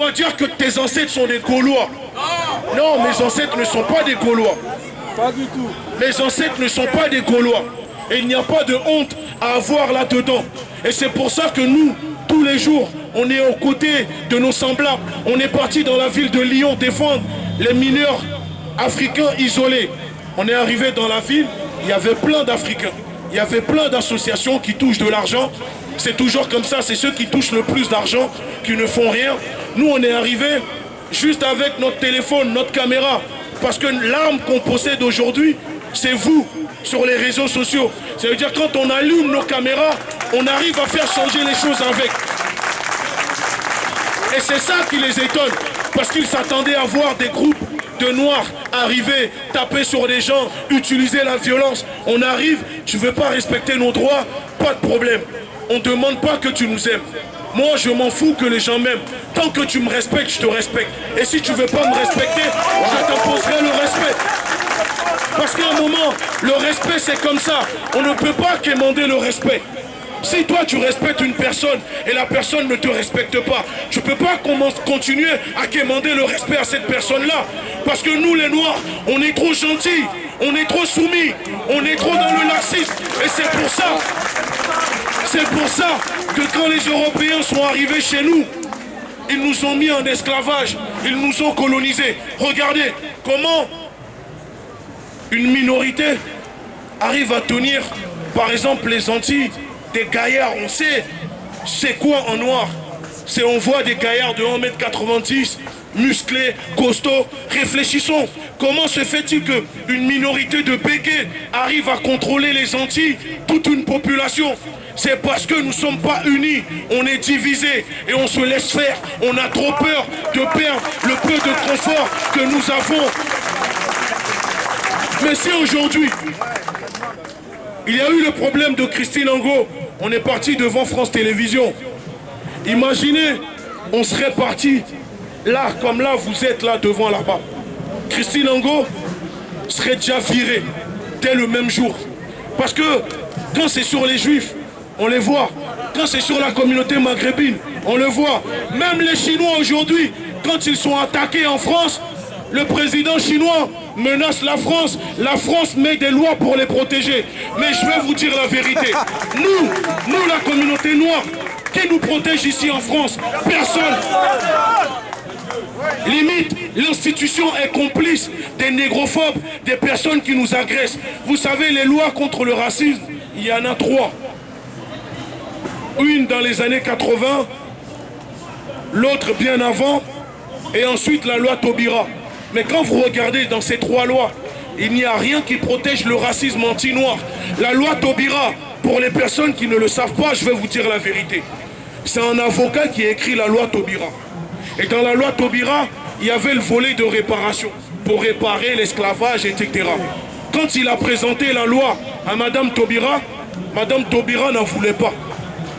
On va dire que tes ancêtres sont des Gaulois. Non, mes ancêtres ne sont pas des Gaulois. Pas du tout. Mes ancêtres ne sont pas des Gaulois. Et il n'y a pas de honte à avoir là-dedans. Et c'est pour ça que nous, tous les jours, on est aux côtés de nos semblables. On est parti dans la ville de Lyon défendre les mineurs africains isolés. On est arrivé dans la ville, il y avait plein d'Africains. Il y avait plein d'associations qui touchent de l'argent. C'est toujours comme ça, c'est ceux qui touchent le plus d'argent qui ne font rien. Nous, on est arrivés juste avec notre téléphone, notre caméra. Parce que l'arme qu'on possède aujourd'hui, c'est vous, sur les réseaux sociaux. Ça veut dire quand on allume nos caméras, on arrive à faire changer les choses avec. Et c'est ça qui les étonne. Parce qu'ils s'attendaient à voir des groupes de noirs arriver, taper sur des gens, utiliser la violence. On arrive, tu ne veux pas respecter nos droits, pas de problème. On ne demande pas que tu nous aimes. Moi, je m'en fous que les gens m'aiment. Tant que tu me respectes, je te respecte. Et si tu ne veux pas me respecter, je t'imposerai le respect. Parce qu'à un moment, le respect, c'est comme ça. On ne peut pas quémander le respect. Si toi, tu respectes une personne et la personne ne te respecte pas, tu ne peux pas continuer à quémander le respect à cette personne-là. Parce que nous, les Noirs, on est trop gentils, on est trop soumis, on est trop dans le laxisme. Et c'est pour ça que quand les Européens sont arrivés chez nous, ils nous ont mis en esclavage, ils nous ont colonisés. Regardez comment une minorité arrive à tenir, par exemple, les Antilles, des gaillards. On sait c'est quoi en noir. C'est on voit des gaillards de 1m90, musclés, costauds. Réfléchissons. Comment se fait-il qu'une minorité de bégués arrive à contrôler les Antilles, toute une population? C'est parce que nous ne sommes pas unis, on est divisés et on se laisse faire. On a trop peur de perdre le peu de confort que nous avons. Mais si aujourd'hui, il y a eu le problème de Christine Angot, on est parti devant France Télévisions. Imaginez, on serait parti là, comme là, vous êtes là devant là-bas. Christine Angot serait déjà virée dès le même jour. Parce que quand c'est sur les Juifs, on les voit. Quand c'est sur la communauté maghrébine, on le voit. Même les Chinois aujourd'hui, quand ils sont attaqués en France, le président chinois menace la France met des lois pour les protéger. Mais je vais vous dire la vérité. Nous la communauté noire, qui nous protège ici en France? Personne. Limite, l'institution est complice des négrophobes, des personnes qui nous agressent. Vous savez, les lois contre le racisme, il y en a 3. Une dans les années 80, l'autre bien avant, et ensuite la loi Taubira. Mais quand vous regardez dans ces 3 lois, il n'y a rien qui protège le racisme anti-noir. La loi Taubira, pour les personnes qui ne le savent pas, je vais vous dire la vérité. C'est un avocat qui a écrit la loi Taubira. Et dans la loi Taubira, il y avait le volet de réparation, pour réparer l'esclavage, etc. Quand il a présenté la loi à Madame Taubira n'en voulait pas.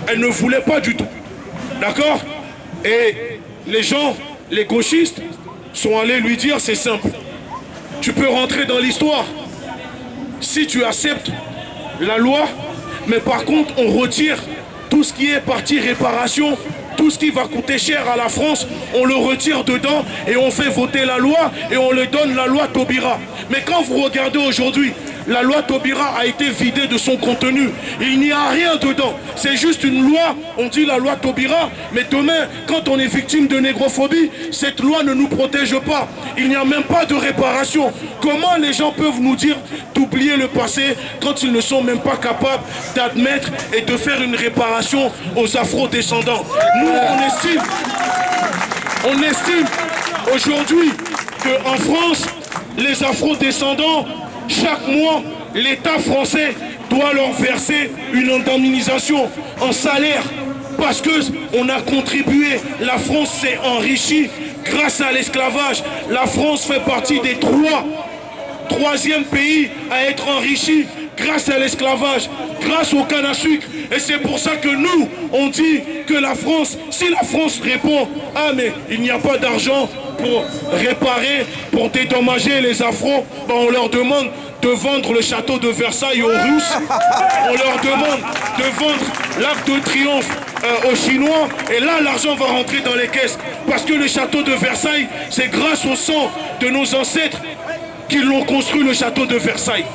Elle ne voulait pas du tout. D'accord? Et les gens, les gauchistes, sont allés lui dire, c'est simple. Tu peux rentrer dans l'histoire si tu acceptes la loi, mais par contre, on retire tout ce qui est partie réparation, tout ce qui va coûter cher à la France, on le retire dedans et on fait voter la loi et on le donne la loi Taubira. Mais quand vous regardez aujourd'hui, la loi Taubira a été vidée de son contenu. Il n'y a rien dedans. C'est juste une loi, on dit la loi Taubira, mais demain, quand on est victime de négrophobie, cette loi ne nous protège pas. Il n'y a même pas de réparation. Comment les gens peuvent nous dire d'oublier le passé quand ils ne sont même pas capables d'admettre et de faire une réparation aux afro-descendants? Nous, on estime aujourd'hui qu'en France, les afro-descendants, chaque mois, l'État français doit leur verser une indemnisation en salaire parce qu'on a contribué, la France s'est enrichie grâce à l'esclavage. La France fait partie des troisième pays à être enrichi grâce à l'esclavage, grâce au canne à sucre. Et c'est pour ça que nous, on dit que la France, si la France répond « Ah mais il n'y a pas d'argent pour réparer, pour dédommager les afros », ben on leur demande de vendre le château de Versailles aux Russes, on leur demande de vendre l'Arc de Triomphe aux Chinois, et là l'argent va rentrer dans les caisses. Parce que le château de Versailles, c'est grâce au sang de nos ancêtres qu'ils l'ont construit, le château de Versailles.